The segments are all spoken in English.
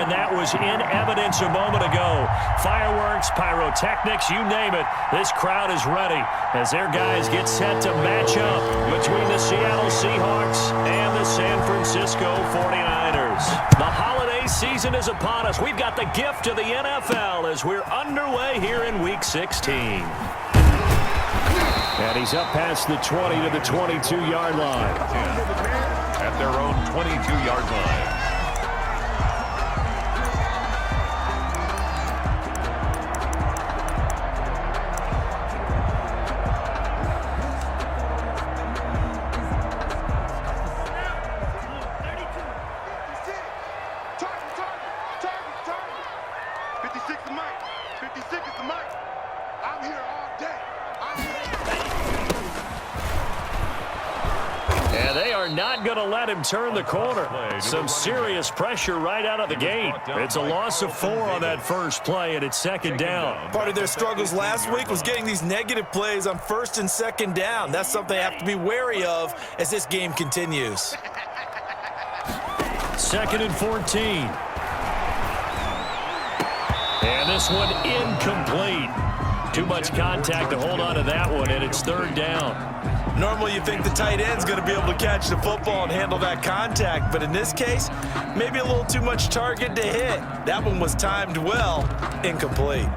and that was in evidence a moment ago. Fireworks, pyrotechnics, you name it. This crowd is ready as their guys get set to match up between the Seattle Seahawks and the San Francisco 49ers. The holiday season is upon us. We've got the gift of the NFL as we're underway here in Week 16. And he's up past the 20 to the 22-yard line. At their own 22-yard line. Not going to let him turn the corner. Some serious pressure right out of the gate. It's a loss of 4 on that first play, and it's second down. Part of their struggles last week was getting these negative plays on first and second down. That's something they have to be wary of as this game continues. Second and 14. And this one incomplete. Too much contact to hold on to that one, and it's third down. Normally you think the tight end's going to be able to catch the football and handle that contact, but in this case, maybe a little too much target to hit. That one was timed well, incomplete.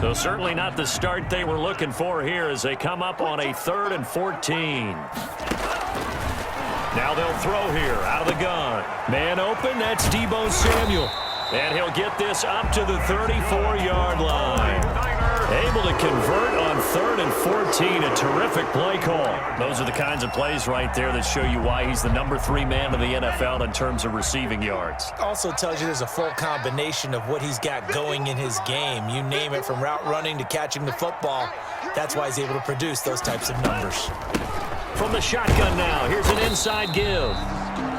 So certainly not the start they were looking for here as they come up on a 3rd and 14. Now they'll throw here out of the gun. Man open, that's Deebo Samuel. And he'll get this up to the 34-yard line. Able to convert on 3rd and 14. A terrific play call. Those are the kinds of plays right there that show you why he's the number 3 man in the NFL in terms of receiving yards. Also tells you there's a full combination of what he's got going in his game. You name it, from route running to catching the football. That's why he's able to produce those types of numbers. From the shotgun now, here's an inside give.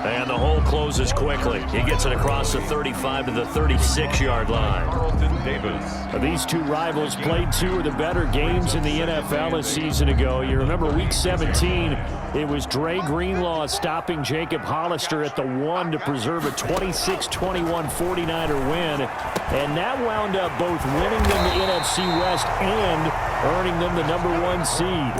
And the hole closes quickly. He gets it across the 35 to the 36-yard line. These two rivals played 2 of the better games in the NFL a season ago. You remember Week 17, it was Dre Greenlaw stopping Jacob Hollister at the 1 to preserve a 26-21 49er win. And that wound up both winning them the NFC West and earning them the number 1 seed.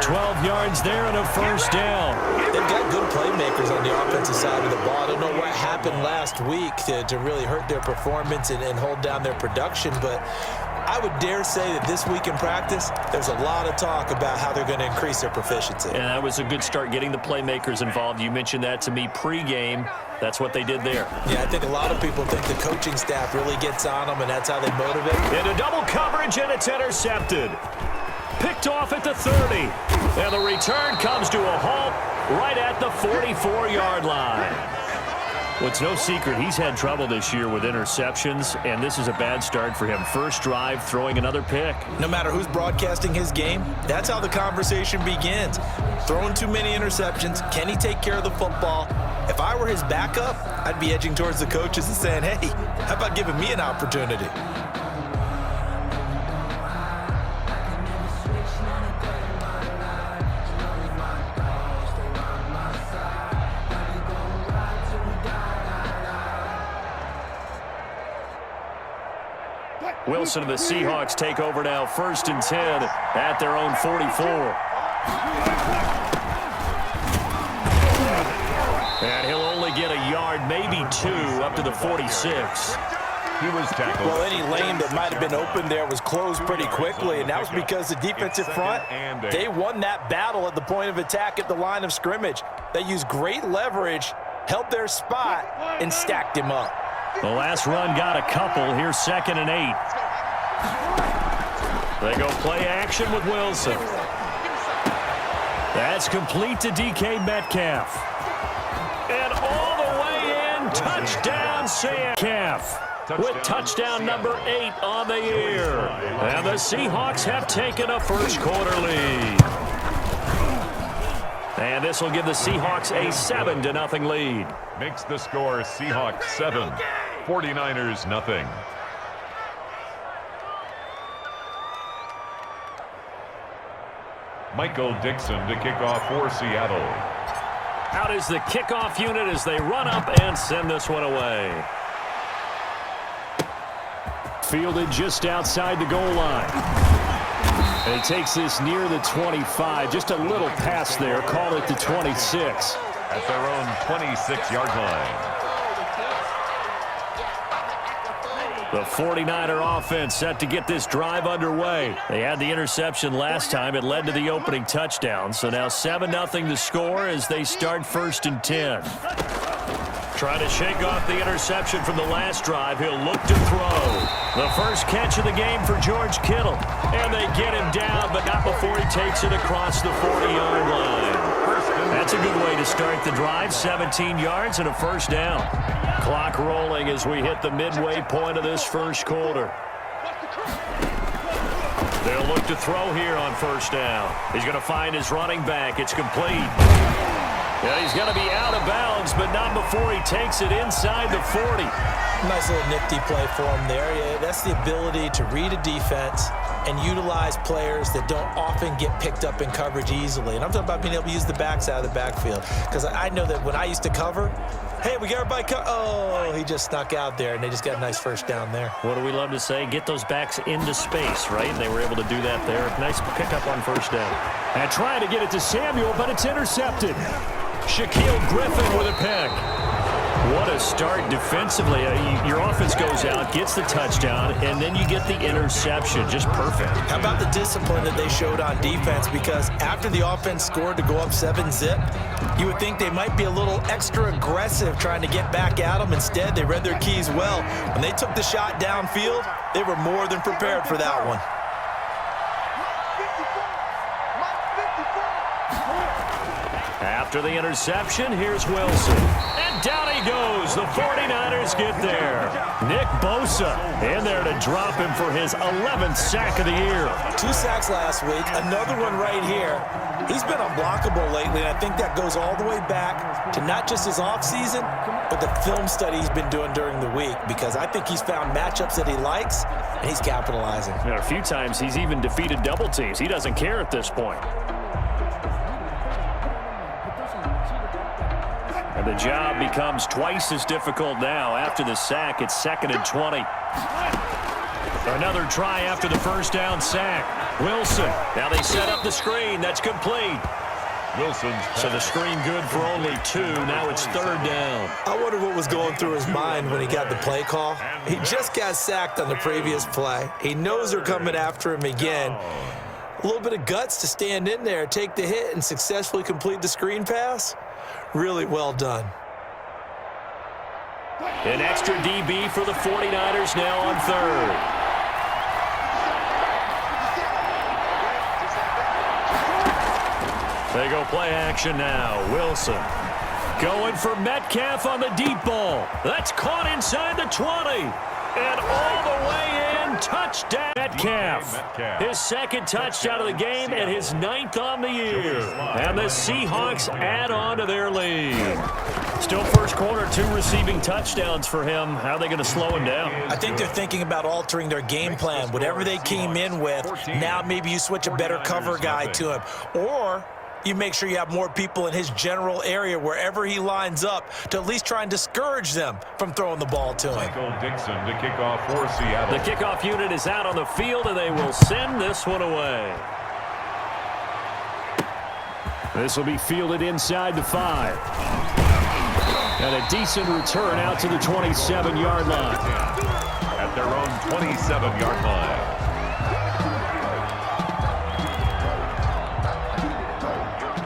12 yards there and a first down. They've got good playmakers on the offensive side of the ball. I don't know what happened last week to really hurt their performance and hold down their production, but I would dare say that this week in practice, there's a lot of talk about how they're going to increase their proficiency. And that was a good start getting the playmakers involved. You mentioned that to me pregame. That's what they did there. Yeah, I think a lot of people think the coaching staff really gets on them, and that's how they motivate. Into double coverage, and it's intercepted. Picked off at the 30. And the return comes to a halt right at the 44-yard line. Well, it's no secret he's had trouble this year with interceptions, and this is a bad start for him. First drive, throwing another pick. No matter who's broadcasting his game, that's how the conversation begins. Throwing too many interceptions, can he take care of the football? If I were his backup, I'd be edging towards the coaches and saying, hey, how about giving me an opportunity? Wilson and the Seahawks take over now, 1st and 10 at their own 44. And he'll only get a yard, maybe 2, up to the 46. He was tackled. Well, any lane that might have been open there was closed pretty quickly, and that was because the defensive front, they won that battle at the point of attack at the line of scrimmage. They used great leverage, held their spot, and stacked him up. The last run got a couple. Here's 2nd and 8. They go play action with Wilson. That's complete to DK Metcalf. And all the way in, touchdown Sam Calf. With touchdown number 8 on the year. And the Seahawks have taken a first quarter lead. And this will give the Seahawks a 7-0 lead. Makes the score Seahawks 7, 49ers nothing. Michael Dixon to kick off for Seattle. Out is the kickoff unit as they run up and send this one away. Fielded just outside the goal line. And he takes this near the 25. Just a little pass there. Call it the 26. At their own 26-yard line. The 49er offense set to get this drive underway. They had the interception last time. It led to the opening touchdown. So now 7-0 the score as they start 1st and 10. Trying to shake off the interception from the last drive. He'll look to throw. The first catch of the game for George Kittle. And they get him down, but not before he takes it across the 40-yard line. That's a good way to start the drive. 17 yards and a first down. Clock rolling as we hit the midway point of this first quarter. They'll look to throw here on first down. He's going to find his running back. It's complete. Yeah, he's going to be out of bounds, but not before he takes it inside the 40. Nice little nifty play for him there. Yeah, that's the ability to read a defense and utilize players that don't often get picked up in coverage easily. And I'm talking about being able to use the backs out of the backfield. Because I know that when I used to cover, hey, we got everybody oh, he just snuck out there, and they just got a nice first down there. What do we love to say? Get those backs into space, right? And they were able to do that there. Nice pickup on first down. And trying to get it to Samuel, but it's intercepted. Shaquille Griffin with a pick. What a start defensively. Your offense goes out, gets the touchdown, and then you get the interception. Just perfect. How about the discipline that they showed on defense? Because after the offense scored to go up 7-zip, you would think they might be a little extra aggressive trying to get back at them. Instead, they read their keys well. When they took the shot downfield, they were more than prepared for that one. After the interception, here's Wilson. And down he goes. The 49ers get there. Nick Bosa in there to drop him for his 11th sack of the year. 2 sacks last week, another one right here. He's been unblockable lately, and I think that goes all the way back to not just his offseason, but the film study he's been doing during the week, because I think he's found matchups that he likes, and he's capitalizing. A few times he's even defeated double teams. He doesn't care at this point. And the job becomes twice as difficult now. After the sack, it's 2nd and 20. Another try after the first down sack. Wilson. Now they set up the screen. That's complete. Wilson's so the screen good for only 2. Now it's 3rd down. I wonder what was going through his mind when he got the play call. He just got sacked on the previous play. He knows they're coming after him again. A little bit of guts to stand in there, take the hit, and successfully complete the screen pass. Really well done. An extra DB for the 49ers now on 3rd. They go play action now. Wilson going for Metcalf on the deep ball. That's caught inside the 20. And all the way in, touchdown. Metcalf. His 2nd touchdown of the game and his 9th on the year. And the Seahawks add on to their lead. Still first quarter, 2 receiving touchdowns for him. How are they going to slow him down? I think they're thinking about altering their game plan. Whatever they came in with, now maybe you switch a better cover guy to him. Or you make sure you have more people in his general area wherever he lines up to at least try and discourage them from throwing the ball to him. Michael Dixon to kick off for Seattle. The kickoff unit is out on the field, and they will send this one away. This will be fielded inside the 5. And a decent return out to the 27-yard line. At their own 27-yard line.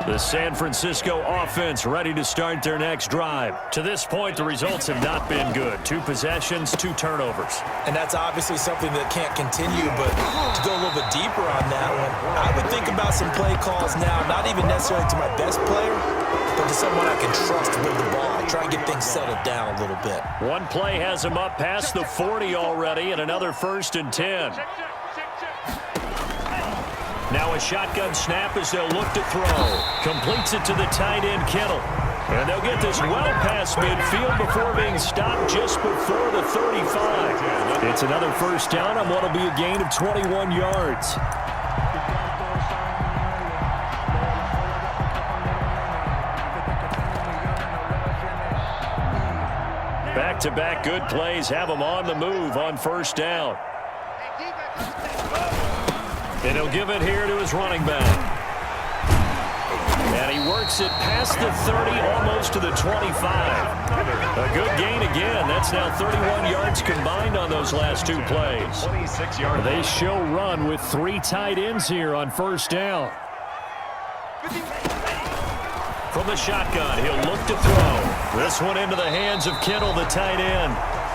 The San Francisco offense ready to start their next drive. To this point, the results have not been good. 2 possessions, 2 turnovers. And that's obviously something that can't continue, but to go a little bit deeper on that one, I would think about some play calls now, not even necessarily to my best player, but to someone I can trust with the ball. Try and get things settled down a little bit. One play has him up past the 40 already, and another 1st and 10. Now a shotgun snap as they'll look to throw. Completes it to the tight end, Kittle. And they'll get this well past midfield before being stopped just before the 35. It's another first down on what will be a gain of 21 yards. Back-to-back good plays have him on the move on first down. And he'll give it here to his running back. And he works it past the 30, almost to the 25. A good gain again. That's now 31 yards combined on those last two plays. 26 yards. They show run with 3 tight ends here on first down. From the shotgun, he'll look to throw. This one into the hands of Kittle, the tight end.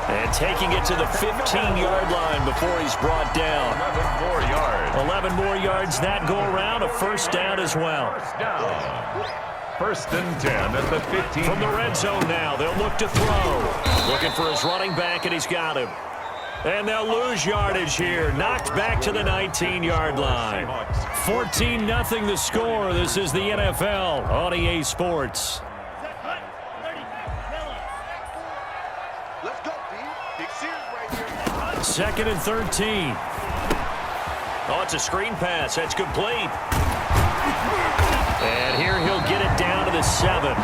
And taking it to the 15-yard line before he's brought down. 11 more yards. 11 more yards that go around. A first down as well. First down. First and 10 at the 15. From the red zone now, they'll look to throw. Looking for his running back, and he's got him. And they'll lose yardage here. Knocked back to the 19-yard line. 14-0 the score. This is the NFL on EA Sports. Second and 13. Oh, it's a screen pass. That's complete. And here he'll get it down to the 7.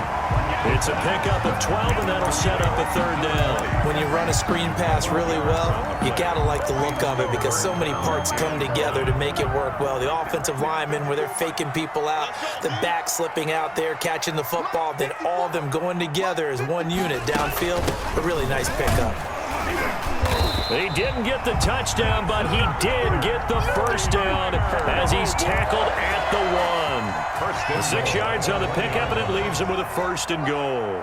It's a pickup of 12, and that'll set up a third down. When you run a screen pass really well, you got to like the look of it because so many parts come together to make it work well. The offensive linemen, where they're faking people out, the back slipping out there, catching the football, then all of them going together as one unit downfield. A really nice pickup. He didn't get the touchdown, but he did get the first down as he's tackled at the 1. 6 yards on the pickup, and it leaves him with a first and goal.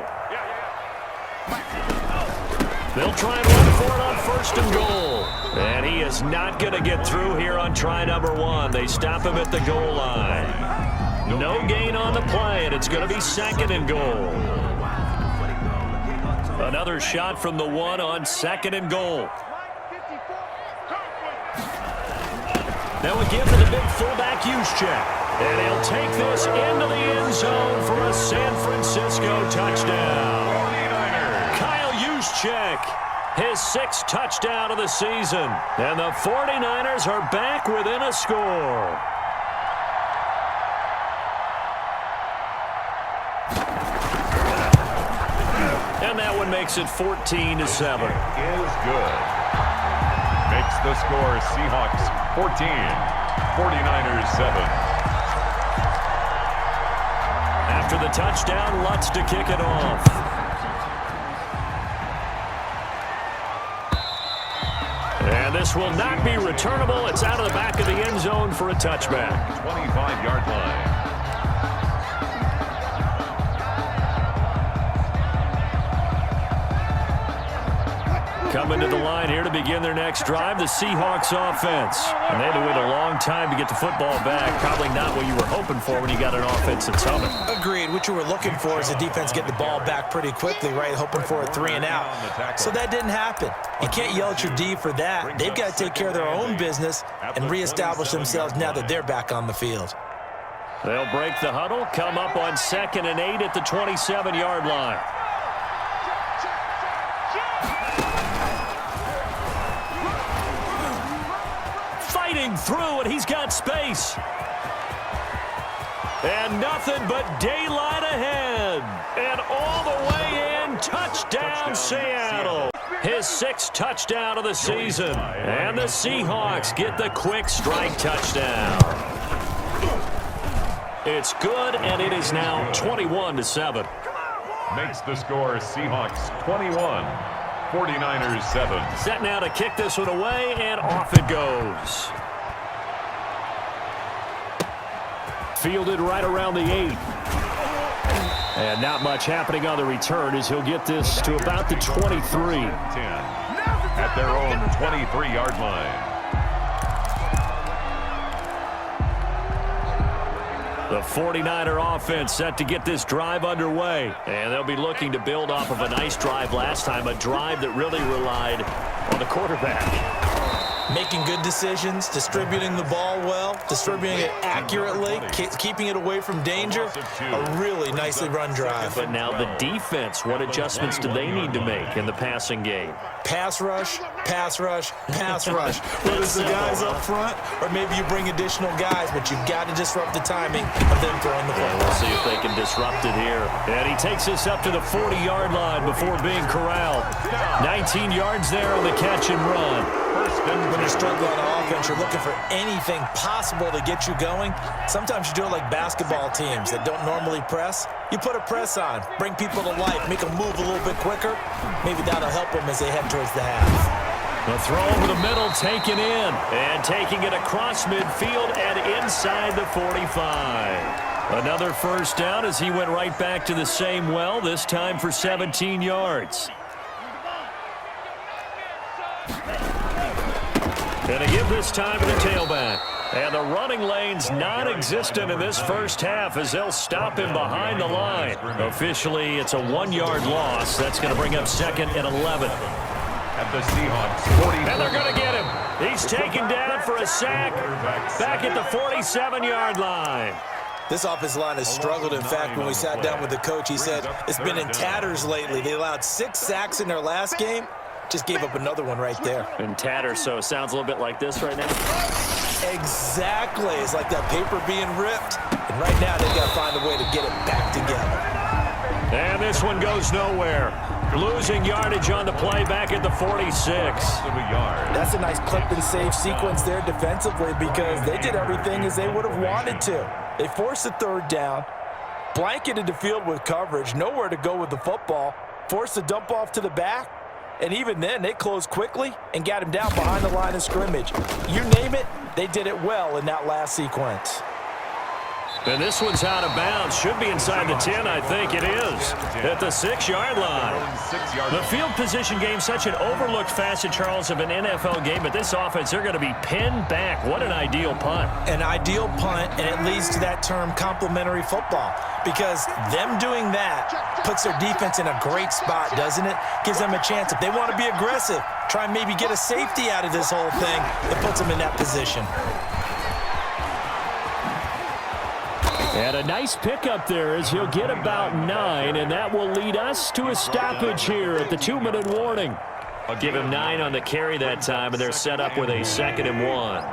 They'll try and run for it on first and goal. And he is not going to get through here on try number 1. They stop him at the goal line. No gain on the play, and it's going to be second and goal. Another shot from the 1 on second and goal. Now we give to the big fullback Juszczyk. And he'll take this into the end zone for a San Francisco touchdown. Kyle Juszczyk, his 6th touchdown of the season. And the 49ers are back within a score. And that one makes it 14-7. Is good. Makes the score Seahawks 14, 49ers 7. After the touchdown, Lutz to kick it off. And this will not be returnable. It's out of the back of the end zone for a touchback. 25-yard line. Coming to the line here to begin their next drive, the Seahawks offense. And they had to wait a long time to get the football back. Probably not what you were hoping for when you got an offense that's humming. Agreed. What you were looking for is the defense get the ball back pretty quickly, right? Hoping for a 3 and out. So that didn't happen. You can't yell at your D for that. They've got to take care of their own business and reestablish themselves now that they're back on the field. They'll break the huddle, come up on 2nd and 8 at the 27-yard line. Through, and he's got space. And nothing but daylight ahead. And all the way in, touchdown Seattle. His 6th touchdown of the season. And the Seahawks get the quick strike touchdown. It's good, and it is now 21-7. Makes the score Seahawks 21, 49ers 7. Set now to kick this one away, and off it goes. Fielded right around the 8. And not much happening on the return as he'll get this to about the 23. 10 at their own 23-yard line. The 49er offense set to get this drive underway. And they'll be looking to build off of a nice drive last time, a drive that really relied on the quarterback. Making good decisions, distributing the ball well, distributing it accurately, keeping it away from danger. A really nicely run drive. But now the defense, what adjustments do they need to make in the passing game? Pass rush, pass rush, pass rush. Whether it's the guys up front or maybe you bring additional guys, but you've got to disrupt the timing of them throwing the football. We'll see if they can disrupt it here. And he takes this up to the 40-yard line before being corralled. 19 yards there on the catch and run. When you're struggling on offense, you're looking for anything possible to get you going. Sometimes you do it like basketball teams that don't normally press. You put a press on, bring people to life, make them move a little bit quicker. Maybe that'll help them as they head towards the half. The throw over the middle taken in, and taking it across midfield and inside the 45. Another first down as he went right back to the same well, this time for 17 yards. And a give this time to the tailback. And the running lane's non-existent in this first half as they'll stop him behind the line. Officially, it's a 1-yard loss. That's going to bring up second and 11. At the Seahawks 40. And they're going to get him. He's taken down for a sack back at the 47-yard line. This offensive line has struggled. In fact, when we sat down with the coach, he said it's been in tatters lately. They allowed 6 sacks in their last game. Just gave up another one right there. And tatters, so it sounds a little bit like this right now. Exactly. It's like that paper being ripped. And right now, they've got to find a way to get it back together. And this one goes nowhere. Losing yardage on the play back at the 46. That's a nice clip and save sequence there defensively because they did everything as they would have wanted to. They forced the third down, blanketed the field with coverage, nowhere to go with the football, forced the dump off to the back, and even then they closed quickly and got him down behind the line of scrimmage. You name it, they did it well in that last sequence. And this one's out of bounds. Should be inside the 10, I think it is. At the 6-yard line. The field position game, such an overlooked facet, Charles, of an NFL game. But this offense, they're going to be pinned back. What an ideal punt. An ideal punt, and it leads to that term complementary football. Because them doing that puts their defense in a great spot, doesn't it? Gives them a chance. If they want to be aggressive, try and maybe get a safety out of this whole thing, it puts them in that position. And a nice pickup there as he'll get about 9, and that will lead us to a stoppage here at the 2-minute warning. I'll give him 9 on the carry that time, and they're set up with a 2nd and 1.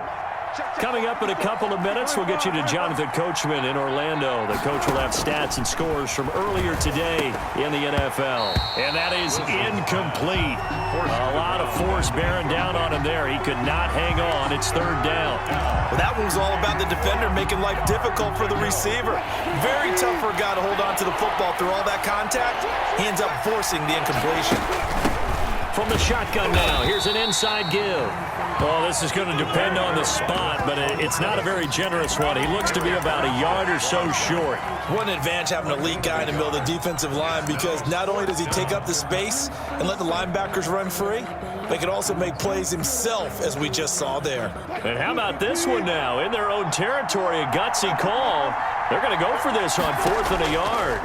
Coming up in a couple of minutes, we'll get you to Jonathan Coachman in Orlando. The coach will have stats and scores from earlier today in the NFL. And that is incomplete. A lot of force bearing down on him there. He could not hang on. It's 3rd down. Well, that one was all about the defender making life difficult for the receiver. Very tough for a guy to hold on to the football through all that contact. He ends up forcing the incompletion. From the shotgun now, here's an inside give. Oh, this is going to depend on the spot, but it's not a very generous one. He looks to be about a yard or so short. What an advantage having an elite guy in the middle of the defensive line, because not only does he take up the space and let the linebackers run free, but he can also make plays himself, as we just saw there. And how about this one now? In their own territory, a gutsy call. They're going to go for this on 4th and a yard.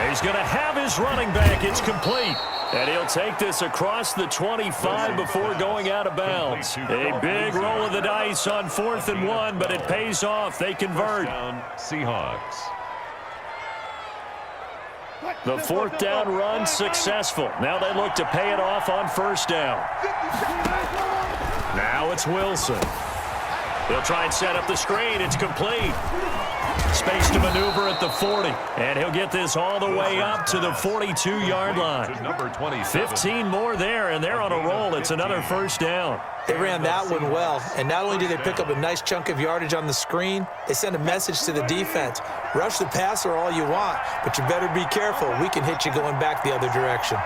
He's going to have his running back. It's complete. And he'll take this across the 25 before going out of bounds. A big roll of the dice on 4th and 1, but it pays off. They convert. Seahawks. The 4th down run successful. Now they look to pay it off on 1st down. Now it's Wilson. He'll try and set up the screen. It's complete. Space to maneuver at the 40. And he'll get this all the way up to the 42-yard line. 15 more there, and they're on a roll. It's another 1st down. They ran that one well, and not only did they pick up a nice chunk of yardage on the screen, they sent a message to the defense. Rush the passer all you want, but you better be careful. We can hit you going back the other direction.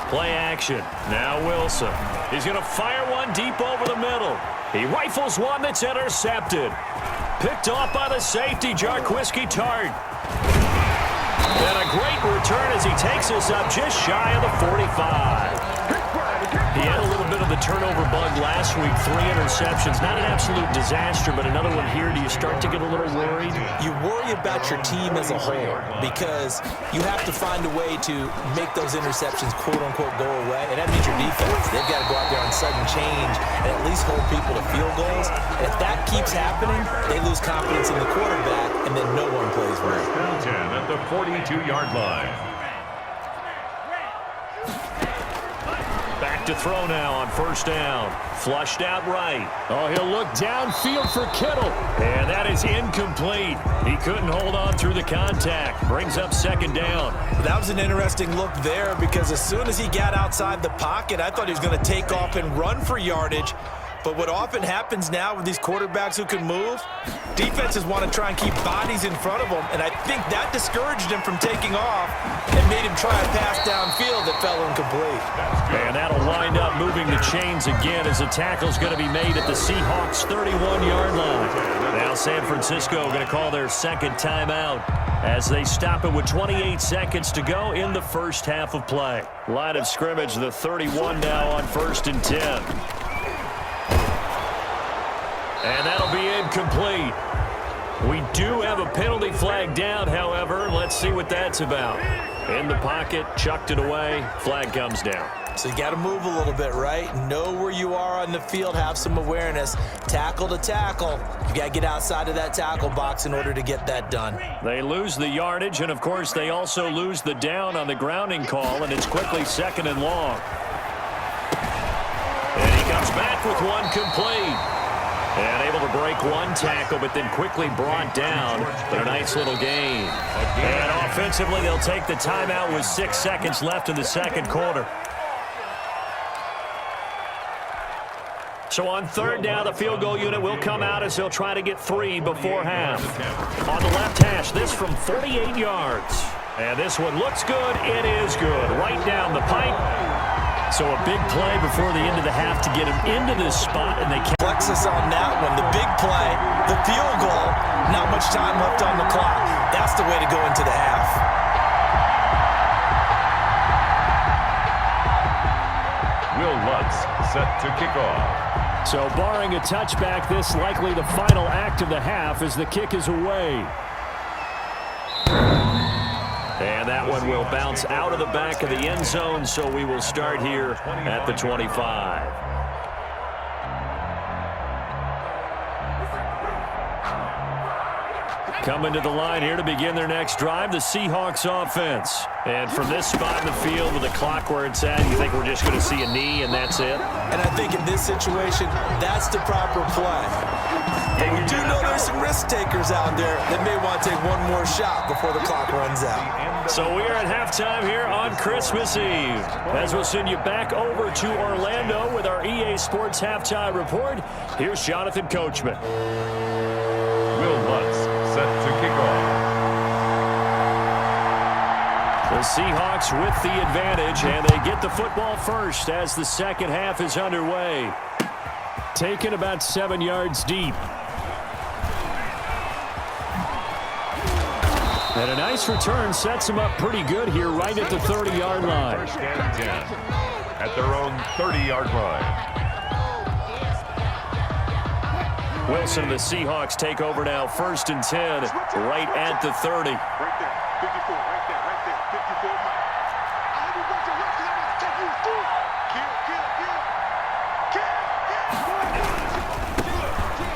Play action. Now Wilson. He's going to fire one deep over the middle. He rifles one that's intercepted. Picked off by the safety, Jarquiski Tart. And a great return as he takes us up just shy of the 45. He had a little bit bit of the turnover bug last week, 3 interceptions. Not an absolute disaster, but another one here. Do you start to get a little worried? You worry about your team as a whole because you have to find a way to make those interceptions, quote-unquote, go away, and that means your defense. They've got to go out there on sudden change and at least hold people to field goals. And if that keeps happening, they lose confidence in the quarterback, and then no one plays well. First down 10 at the 42-yard line. Back to throw now on first down. Flushed out right. Oh, he'll look downfield for Kittle. And that is incomplete. He couldn't hold on through the contact. Brings up second down. That was an interesting look there because as soon as he got outside the pocket, I thought he was going to take off and run for yardage. But what often happens now with these quarterbacks who can move, defenses want to try and keep bodies in front of them, and I think that discouraged him from taking off and made him try a pass downfield that fell incomplete. And that'll wind up moving the chains again as the tackle's going to be made at the Seahawks' 31-yard line. Now San Francisco going to call their second timeout as they stop it with 28 seconds to go in the first half of play. Line of scrimmage, the 31 now on 1st and 10. And that'll be incomplete. We do have a penalty flag down, however. Let's see what that's about. In the pocket, chucked it away. Flag comes down. So you got to move a little bit, right? Know where you are on the field, have some awareness. Tackle to tackle. You got to get outside of that tackle box in order to get that done. They lose the yardage, and of course they also lose the down on the grounding call, and it's quickly 2nd and long. And he comes back with one complete. And able to break one tackle, but then quickly brought down. But a nice little gain. And offensively, they'll take the timeout with 6 seconds left in the second quarter. So on 3rd down, the field goal unit will come out as they'll try to get 3 before half. On the left hash, this from 48 yards. And this one looks good. It is good. Right down the pipe. So a big play before the end of the half to get him into this spot, and they can't. Plexus on that one. The big play, the field goal, not much time left on the clock. That's the way to go into the half. Will Lutz set to kick off. So barring a touchback, this likely the final act of the half as the kick is away. And that one will bounce out of the back of the end zone, so we will start here at the 25. Coming to the line here to begin their next drive, the Seahawks offense. And from this spot in the field with the clock where it's at, you think we're just going to see a knee and that's it? And I think in this situation, that's the proper play. But we do know there's some risk takers out there that may want to take one more shot before the clock runs out. So we are at halftime here on Christmas Eve. As we'll send you back over to Orlando with our EA Sports Halftime Report, here's Jonathan Coachman. Will Lutz set to kick off. The Seahawks with the advantage, and they get the football first as the second half is underway. Taken about 7 yards deep. And a nice return sets them up pretty good here right at the 30-yard line. First and 10 at their own 30-yard line. Wilson and the Seahawks take over now, 1st and 10, right at the 30. Right there, 54, right there, 54. I'll be back to Wilson. I'm going to take you through.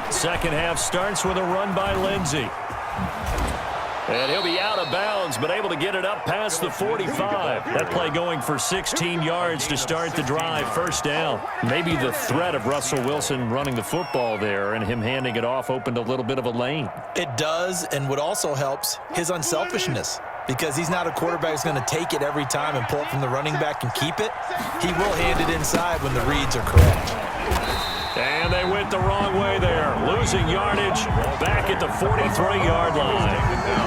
Kill. Second half starts with a run by Lindsey. And he'll be out of bounds, but able to get it up past the 45. That play going for 16 yards to start the drive, 1st down. Maybe the threat of Russell Wilson running the football there and him handing it off opened a little bit of a lane. It does, and what also helps, his unselfishness. Because he's not a quarterback who's going to take it every time and pull it from the running back and keep it. He will hand it inside when the reads are correct. And they went the wrong way there. Losing yardage back at the 43-yard line.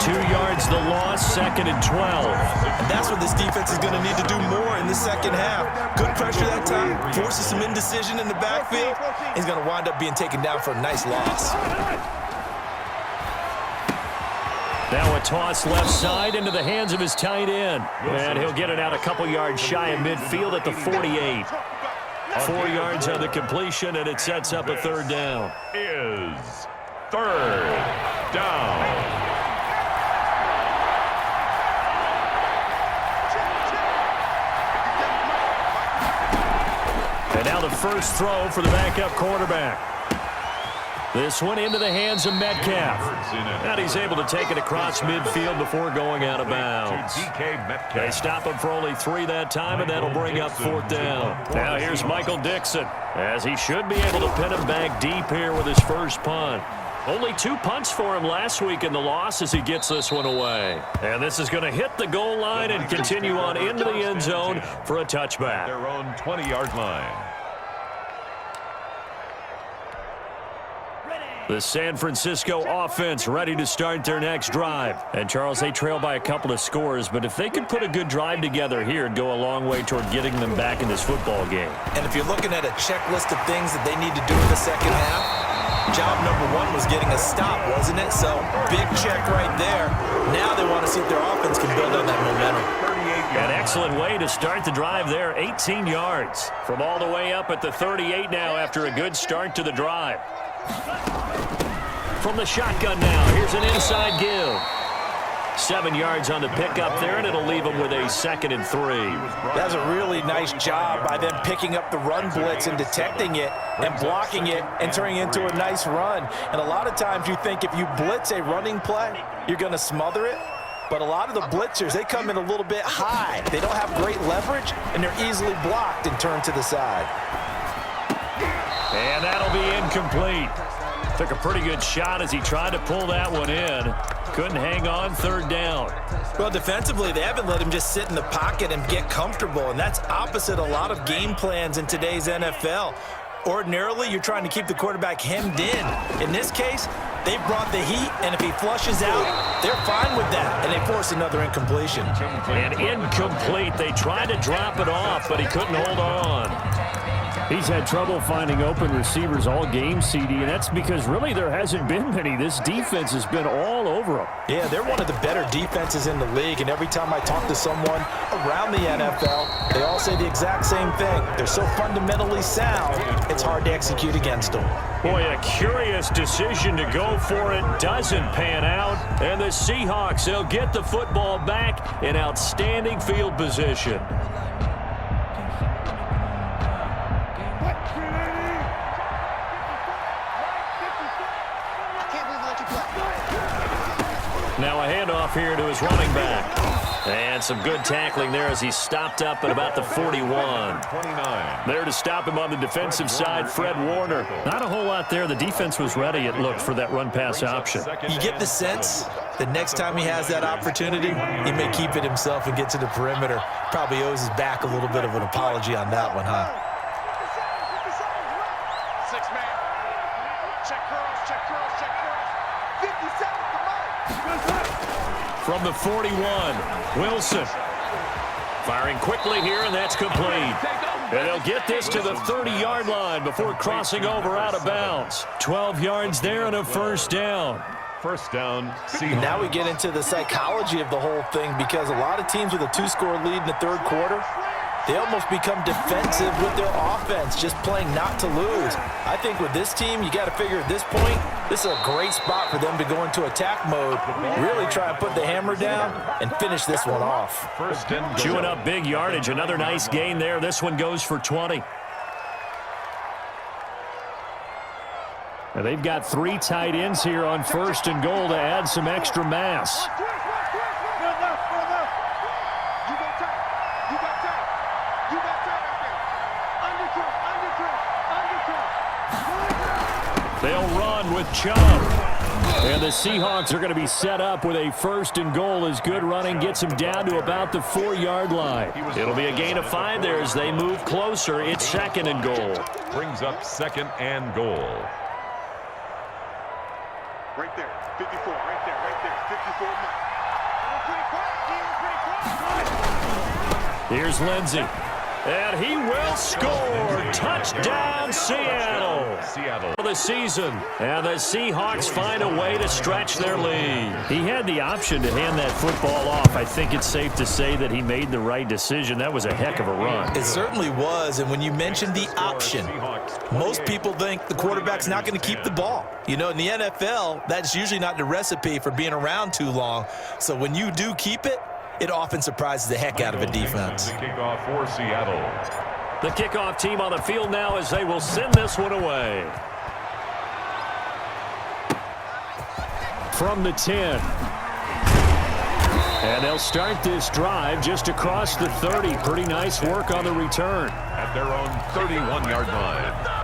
2 yards the loss, 2nd and 12. And that's what this defense is going to need to do more in the second half. Good pressure that time, forces some indecision in the backfield. He's going to wind up being taken down for a nice loss. Now a toss left side into the hands of his tight end. And he'll get it out a couple yards shy of midfield at the 48. 4 yards on the completion, and it sets up a third down. Is third down. And now the first throw for the backup quarterback. This one into the hands of Metcalf. And he's able to take it across midfield before going out of bounds. They stop him for only 3 that time, and that'll bring up fourth down. Now here's Michael Dixon, as he should be able to pin him back deep here with his first punt. Only 2 punts for him last week in the loss as he gets this one away. And this is going to hit the goal line and continue on into the end zone for a touchback. Their own 20-yard line. The San Francisco offense ready to start their next drive. And, Charles, they trail by a couple of scores, but if they could put a good drive together here, it'd go a long way toward getting them back in this football game. And if you're looking at a checklist of things that they need to do in the second half, job number 1 was getting a stop, wasn't it? So, big check right there. Now they want to see if their offense can build on that momentum. An excellent way to start the drive there, 18 yards. From all the way up at the 38 now after a good start to the drive. From the shotgun now, here's an inside give. 7 yards on the pickup there, and it'll leave them with a 2nd and 3. That's a really nice job by them picking up the run blitz and detecting it and blocking it and turning it into a nice run. And a lot of times you think if you blitz a running play, you're going to smother it. But a lot of the blitzers, they come in a little bit high. They don't have great leverage, and they're easily blocked and turned to the side. And that'll be incomplete. Took a pretty good shot as he tried to pull that one in. Couldn't hang on, third down. Well, defensively, they haven't let him just sit in the pocket and get comfortable, and that's opposite a lot of game plans in today's NFL. Ordinarily, you're trying to keep the quarterback hemmed in. In this case, they brought the heat, and if he flushes out, they're fine with that, and they force another incompletion. And incomplete. They tried to drop it off, but he couldn't hold on. He's had trouble finding open receivers all game, CD, and that's because really there hasn't been many. This defense has been all over him. Yeah, they're one of the better defenses in the league, and every time I talk to someone around the NFL, they all say the exact same thing. They're so fundamentally sound, it's hard to execute against them. Boy, a curious decision to go for it doesn't pan out, and the Seahawks, they'll get the football back in outstanding field position. Now a handoff here to his running back. And some good tackling there as he stopped up at about the 41. 29. There to stop him on the defensive side, Fred Warner. Not a whole lot there. The defense was ready, it looked, for that run-pass option. You get the sense that next time he has that opportunity, he may keep it himself and get to the perimeter. Probably owes his back a little bit of an apology on that one, huh? 6-man. Check curls, check curls, check curls. 50 seconds, come on. From the 41, Wilson. Firing quickly here, and that's complete. And they'll get this to the 30-yard line before crossing over out of bounds. 12 yards there and a first down. First down, Seahawks. And now we get into the psychology of the whole thing, because a lot of teams with a 2-score lead in the third quarter, they almost become defensive with their offense, just playing not to lose. I think with this team, you got to figure at this point, this is a great spot for them to go into attack mode, really try and put the hammer down and finish this one off. First and goal. Chewing up big yardage. Another nice gain there. This one goes for 20. Now they've got 3 tight ends here on first and goal to add some extra mass. They'll run with Chubb. And the Seahawks are going to be set up with a first and goal as good running gets them down to about the 4-yard line. It'll be a gain of 5 there as they move closer. It's second and goal. Brings up second and goal. Right there, 54, right there, 54 Mike. Here's Lindsey. And he will score. Touchdown, Seattle. For the season. And the Seahawks find a way to stretch their lead. He had the option to hand that football off. I think it's safe to say that he made the right decision. That was a heck of a run. It certainly was. And when you mentioned the option, most people think the quarterback's not going to keep the ball. You know, in the NFL, that's usually not the recipe for being around too long. So when you do keep it, it often surprises the heck out of a defense. The kickoff for Seattle. The kickoff team on the field now as they will send this one away. From the 10. And they'll start this drive just across the 30. Pretty nice work on the return. At their own 31-yard line.